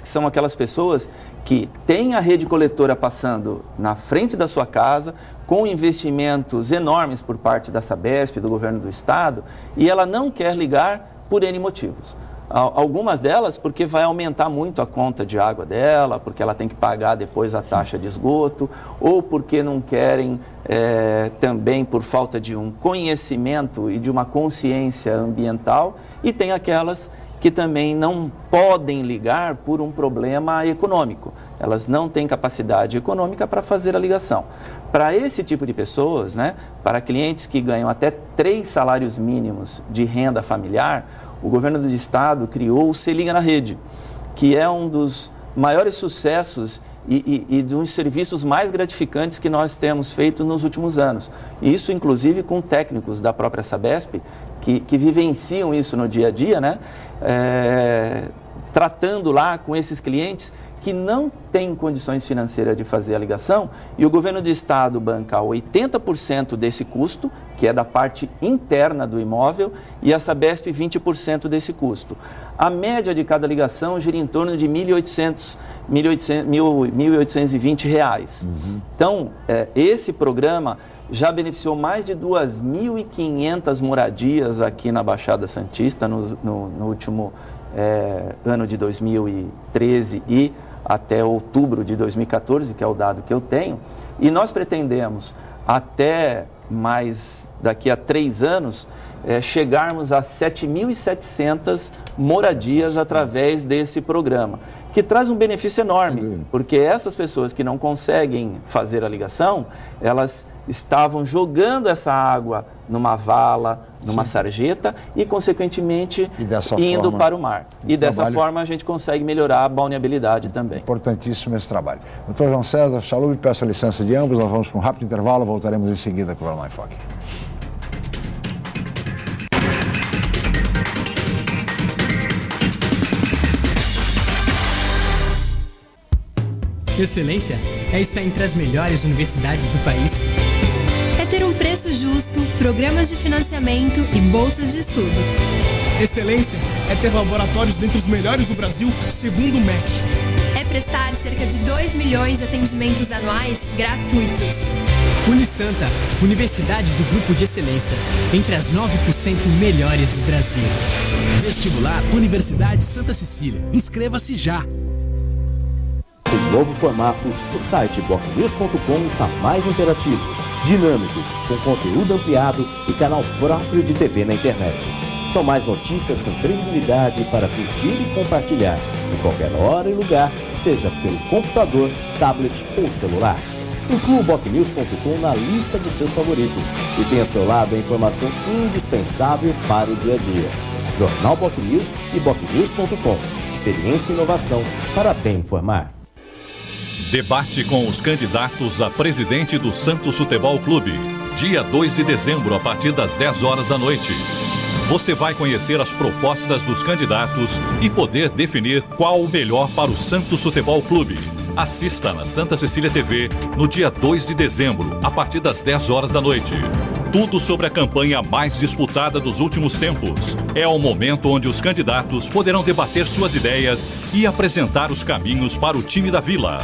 são aquelas pessoas que têm a rede coletora passando na frente da sua casa, com investimentos enormes por parte da Sabesp, do governo do estado, e ela não quer ligar por N motivos. Algumas delas porque vai aumentar muito a conta de água dela, porque ela tem que pagar depois a taxa de esgoto, ou porque não querem, também por falta de um conhecimento e de uma consciência ambiental, e tem aquelas que também não podem ligar por um problema econômico. Elas não têm capacidade econômica para fazer a ligação. Para esse tipo de pessoas, né, para clientes que ganham até 3 salários mínimos de renda familiar, o governo do estado criou o Se Liga na Rede, que é um dos maiores sucessos e dos serviços mais gratificantes que nós temos feito nos últimos anos. Isso, inclusive, com técnicos da própria Sabesp, que vivenciam isso no dia a dia, né? Tratando lá com esses clientes que não têm condições financeiras de fazer a ligação, e o governo do estado banca 80% desse custo, que é da parte interna do imóvel, e a Sabesp 20% desse custo. A média de cada ligação gira em torno de R$ 1.820. Então, esse programa já beneficiou mais de 2.500 moradias aqui na Baixada Santista no último ano de 2013 e até outubro de 2014, que é o dado que eu tenho, e nós pretendemos até daqui a 3 anos, chegarmos a 7.700 moradias através desse programa, que traz um benefício enorme, porque essas pessoas que não conseguem fazer a ligação, elas estavam jogando essa água numa vala, numa sarjeta e, consequentemente, indo para o mar. E dessa forma a gente consegue melhorar a balneabilidade também. Importantíssimo esse trabalho. Doutor João César, Chalub, peço a licença de ambos, nós vamos para um rápido intervalo, voltaremos em seguida com o Jornal em Foque. Excelência é estar entre as melhores universidades do país. É ter um preço justo, programas de financiamento e bolsas de estudo. Excelência é ter laboratórios dentre os melhores do Brasil, segundo o MEC. É prestar cerca de 2 milhões de atendimentos anuais gratuitos. Unisanta, Universidade do Grupo de Excelência, entre as 9% melhores do Brasil. Vestibular Universidade Santa Cecília. Inscreva-se já! O novo formato do site bocnews.com está mais interativo, dinâmico, com conteúdo ampliado e canal próprio de TV na internet. São mais notícias com credibilidade para curtir e compartilhar, em qualquer hora e lugar, seja pelo computador, tablet ou celular. Inclua o bocnews.com na lista dos seus favoritos e tenha ao seu lado a informação indispensável para o dia a dia. Jornal Bocnews e bocnews.com. Experiência e inovação para bem informar. Debate com os candidatos a presidente do Santos Futebol Clube, dia 2 de dezembro, a partir das 10 horas da noite. Você vai conhecer as propostas dos candidatos e poder definir qual o melhor para o Santos Futebol Clube. Assista na Santa Cecília TV no dia 2 de dezembro, a partir das 10 horas da noite. Tudo sobre a campanha mais disputada dos últimos tempos. É o momento onde os candidatos poderão debater suas ideias e apresentar os caminhos para o time da Vila.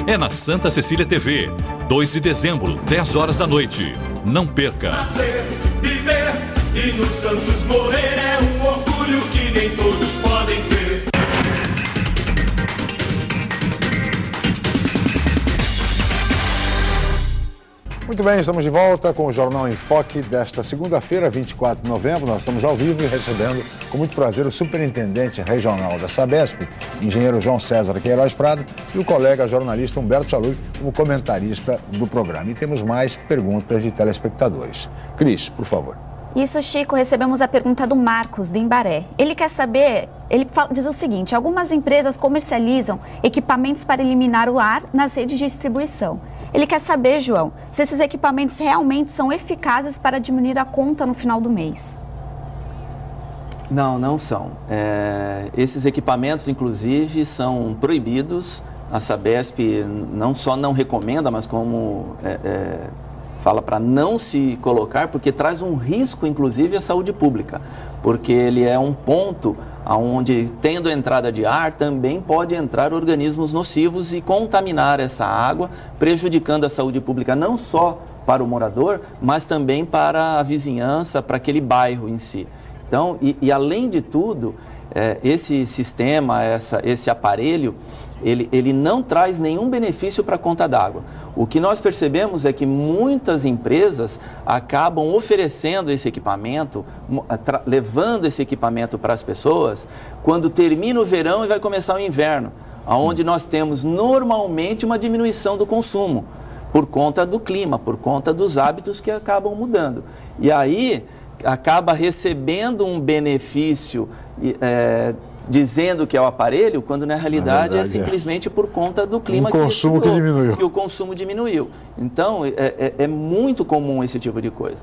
É na Santa Cecília TV, 2 de dezembro, 10 horas da noite. Não perca! Nascer, viver e no Santos morrer é um orgulho que nem todos podem ter. Muito bem, estamos de volta com o Jornal em Foque desta segunda-feira, 24 de novembro. Nós estamos ao vivo e recebendo com muito prazer o superintendente regional da Sabesp, engenheiro João César Queiroz Prado, e o colega jornalista Humberto Chalub como comentarista do programa. E temos mais perguntas de telespectadores. Cris, por favor. Isso, Chico, recebemos a pergunta do Marcos, do Embaré. Ele quer saber, diz o seguinte: algumas empresas comercializam equipamentos para eliminar o ar nas redes de distribuição. Ele quer saber, João, se esses equipamentos realmente são eficazes para diminuir a conta no final do mês. Não, não são. Esses equipamentos, inclusive, são proibidos. A Sabesp não só não recomenda, mas como fala para não se colocar, porque traz um risco, inclusive, à saúde pública. Porque ele é um ponto onde, tendo entrada de ar, também pode entrar organismos nocivos e contaminar essa água, prejudicando a saúde pública não só para o morador, mas também para a vizinhança, para aquele bairro em si. Então, e além de tudo, esse sistema, esse aparelho, ele não traz nenhum benefício para a conta d'água. O que nós percebemos é que muitas empresas acabam oferecendo esse equipamento, levando esse equipamento para as pessoas, quando termina o verão e vai começar o inverno, onde nós temos normalmente uma diminuição do consumo, por conta do clima, por conta dos hábitos que acabam mudando. E aí acaba recebendo um benefício dizendo que é o aparelho, quando na realidade é simplesmente por conta do clima que o consumo diminuiu. Então, é muito comum esse tipo de coisa.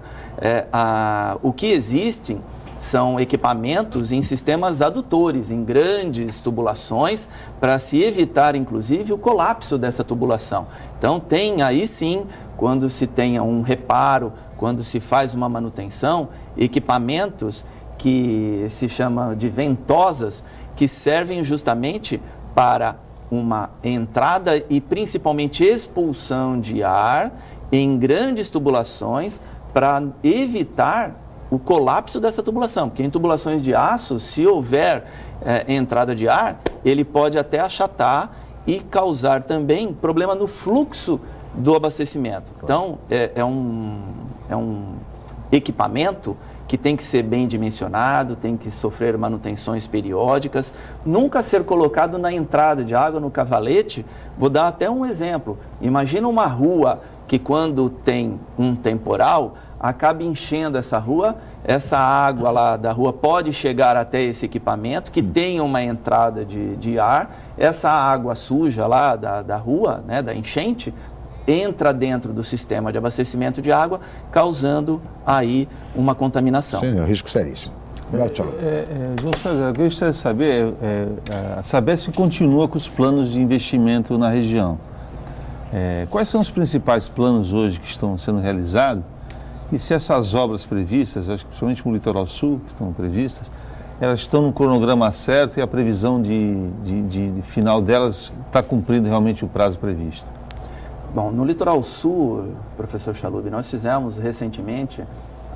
O que existem são equipamentos em sistemas adutores, em grandes tubulações, para se evitar, inclusive, o colapso dessa tubulação. Então, tem aí sim, quando se tenha um reparo, quando se faz uma manutenção, equipamentos que se chama de ventosas, que servem justamente para uma entrada e principalmente expulsão de ar em grandes tubulações para evitar o colapso dessa tubulação. Porque em tubulações de aço, se houver entrada de ar, ele pode até achatar e causar também problema no fluxo do abastecimento. Então, é um equipamento que tem que ser bem dimensionado, tem que sofrer manutenções periódicas, nunca ser colocado na entrada de água, no cavalete. Vou dar até um exemplo. Imagina uma rua que, quando tem um temporal, acaba enchendo essa rua, essa água lá da rua pode chegar até esse equipamento, que tem uma entrada de ar, essa água suja lá da rua, né, da enchente, entra dentro do sistema de abastecimento de água, causando aí uma contaminação. Sim, é um risco seríssimo. João César, eu gostaria de saber, a Sabesp continua com os planos de investimento na região. Quais são os principais planos hoje que estão sendo realizados? E se essas obras previstas, acho que principalmente no Litoral Sul, que estão previstas, elas estão no cronograma certo e a previsão de final delas está cumprindo realmente o prazo previsto? Bom, no Litoral Sul, professor Chalub, nós fizemos recentemente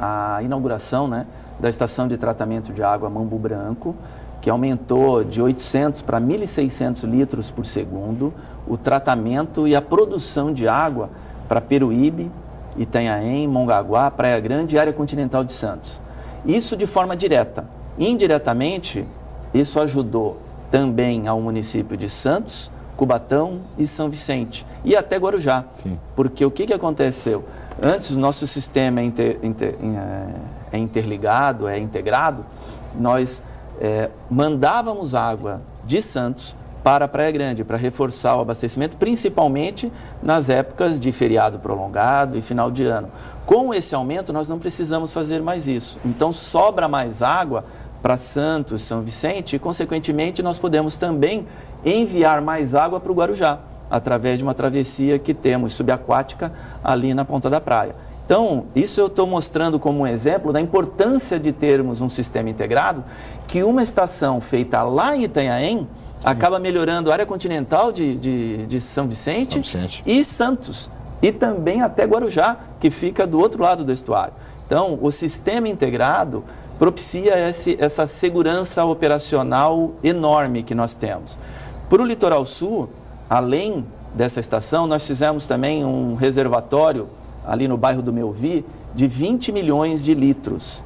a inauguração, né, da estação de tratamento de água Mambu Branco, que aumentou de 800 para 1.600 litros por segundo o tratamento e a produção de água para Peruíbe, Itanhaém, Mongaguá, Praia Grande e área continental de Santos. Isso de forma direta. Indiretamente, isso ajudou também ao município de Santos, Cubatão e São Vicente, e até Guarujá. Sim. Porque o que aconteceu? Antes o nosso sistema é interligado, é integrado, nós mandávamos água de Santos para a Praia Grande, para reforçar o abastecimento, principalmente nas épocas de feriado prolongado e final de ano. Com esse aumento, nós não precisamos fazer mais isso. Então, sobra mais água para Santos, São Vicente, e, consequentemente, nós podemos também enviar mais água para o Guarujá, através de uma travessia que temos subaquática ali na ponta da praia. Então, isso eu estou mostrando como um exemplo da importância de termos um sistema integrado, que uma estação feita lá em Itanhaém acaba melhorando a área continental de São Vicente e Santos, e também até Guarujá, que fica do outro lado do estuário. Então, o sistema integrado propicia essa segurança operacional enorme que nós temos. Para o Litoral Sul, além dessa estação, nós fizemos também um reservatório ali no bairro do Melvi de 20 milhões de litros.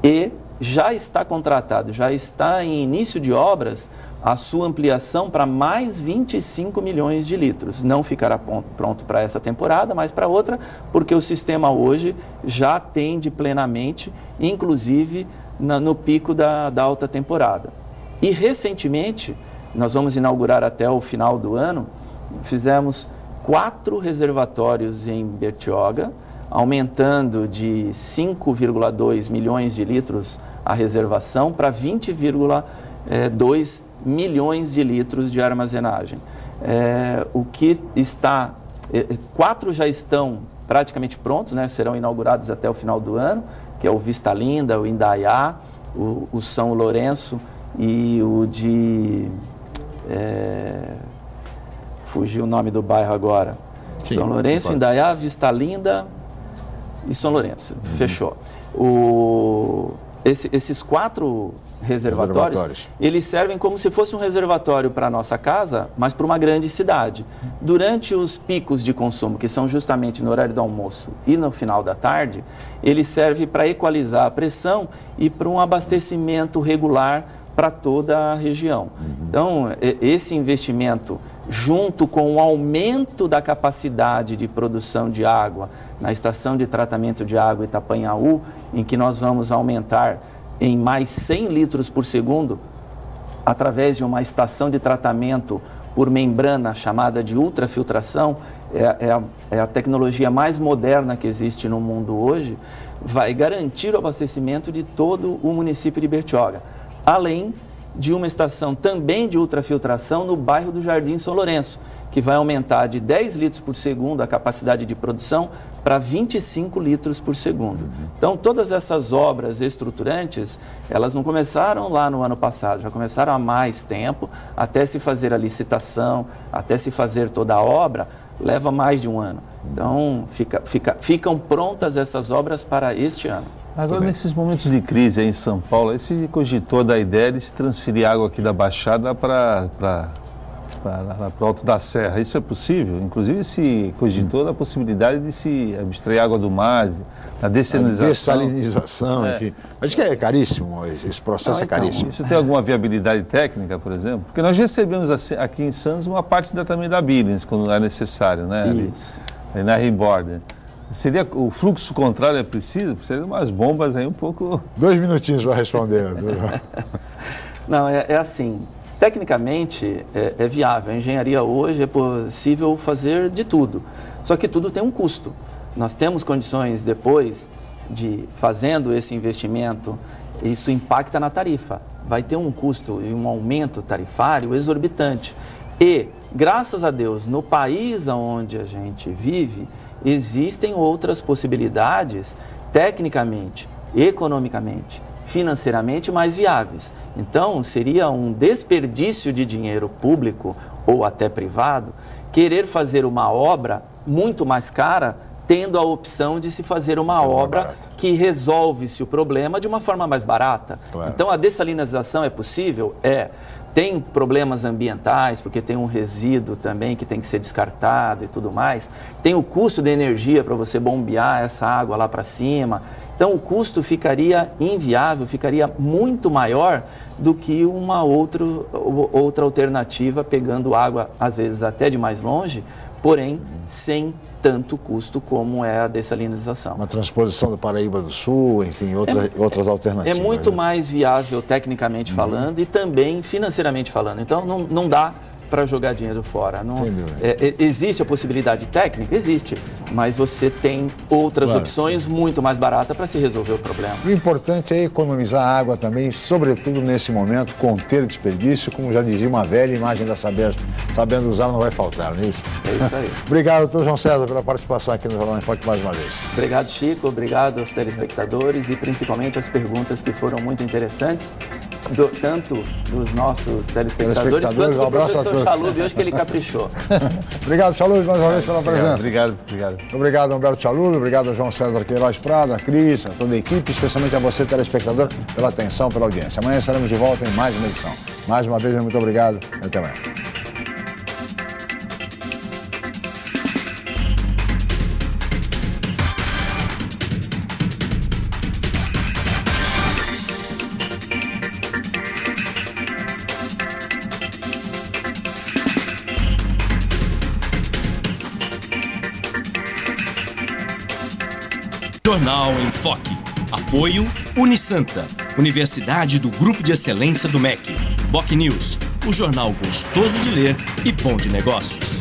E já está contratado, já está em início de obras a sua ampliação para mais 25 milhões de litros. Não ficará pronto para essa temporada, mas para outra, porque o sistema hoje já atende plenamente, inclusive no pico da alta temporada. E recentemente, nós vamos inaugurar até o final do ano, fizemos 4 reservatórios em Bertioga, aumentando de 5,2 milhões de litros a reservação para 20,2 milhões de litros de armazenagem. O que está, 4 já estão praticamente prontos, né? Serão inaugurados até o final do ano, que é o Vista Linda, o Indaiá, o São Lourenço e o de... fugiu o nome do bairro agora. Sim, São Lourenço, Indaiá, Vista Linda e São Lourenço. Fechou. Esses 4 reservatórios, eles servem como se fosse um reservatório para a nossa casa, mas para uma grande cidade. Durante os picos de consumo, que são justamente no horário do almoço e no final da tarde, ele serve para equalizar a pressão e para um abastecimento regular para toda a região. Então, esse investimento, junto com o aumento da capacidade de produção de água na estação de tratamento de água Itapanhaú, em que nós vamos aumentar em mais 100 litros por segundo, através de uma estação de tratamento por membrana chamada de ultrafiltração, é a tecnologia mais moderna que existe no mundo hoje, vai garantir o abastecimento de todo o município de Bertioga, além de uma estação também de ultrafiltração no bairro do Jardim São Lourenço, que vai aumentar de 10 litros por segundo a capacidade de produção para 25 litros por segundo. Então, todas essas obras estruturantes, elas não começaram lá no ano passado, já começaram há mais tempo, até se fazer a licitação, até se fazer toda a obra, leva mais de um ano. Então, ficam prontas essas obras para este ano. Agora, nesses momentos de crise aí em São Paulo, aí se cogitou da ideia de se transferir água aqui da Baixada para o Alto da Serra. Isso é possível? Inclusive se cogitou da possibilidade de se abstrair água do mar, da dessalinização. Dessalinização, enfim. Mas que é caríssimo, esse processo é caríssimo. Isso tem alguma viabilidade técnica, por exemplo? Porque nós recebemos aqui em Santos uma parte também da Billings, quando é necessário, né? Isso. Ali na Rimborder. Seria o fluxo contrário é preciso? Seriam umas bombas aí um pouco... 2 minutinhos para responder. Não, é assim, tecnicamente é viável. A engenharia hoje é possível fazer de tudo, só que tudo tem um custo. Nós temos condições depois de, fazendo esse investimento, isso impacta na tarifa. Vai ter um custo e um aumento tarifário exorbitante. E, graças a Deus, no país onde a gente vive, existem outras possibilidades, tecnicamente, economicamente, financeiramente mais viáveis. Então, seria um desperdício de dinheiro público ou até privado querer fazer uma obra muito mais cara, tendo a opção de se fazer uma obra que resolve-se o problema de uma forma mais barata. Claro. Então, a dessalinização é possível? Tem problemas ambientais, porque tem um resíduo também que tem que ser descartado e tudo mais. Tem o custo de energia para você bombear essa água lá para cima. Então, o custo ficaria inviável, ficaria muito maior do que uma outra alternativa, pegando água, às vezes, até de mais longe, porém, sem tanto custo como é a dessalinização. Uma transposição do Paraíba do Sul, enfim, outras alternativas. É muito mais viável tecnicamente falando e também financeiramente falando. Então, não dá para jogar dinheiro fora. Existe a possibilidade técnica? Existe, mas você tem outras opções muito mais baratas para se resolver o problema. O importante é economizar água também, sobretudo nesse momento, conter desperdício, como já dizia uma velha imagem da Sabesp, sabendo usar não vai faltar, não é isso? É isso aí. Obrigado, doutor João César, pela participação aqui no Jornal em Foque mais uma vez. Obrigado, Chico, obrigado aos telespectadores e principalmente as perguntas que foram muito interessantes, tanto dos nossos telespectadores quanto do professor Chalub, hoje que ele caprichou. Obrigado, Chalub, mais uma vez pela presença. Obrigado. Obrigado, Humberto Chalub, obrigado, João César Queiroz Prado, a Cris, a toda a equipe, especialmente a você, telespectador, pela atenção, pela audiência. Amanhã estaremos de volta em mais uma edição. Mais uma vez, muito obrigado e até amanhã. Jornal em Foque. Apoio Unisanta, Universidade do Grupo de Excelência do MEC. BocNews, o jornal gostoso de ler e bom de negócios.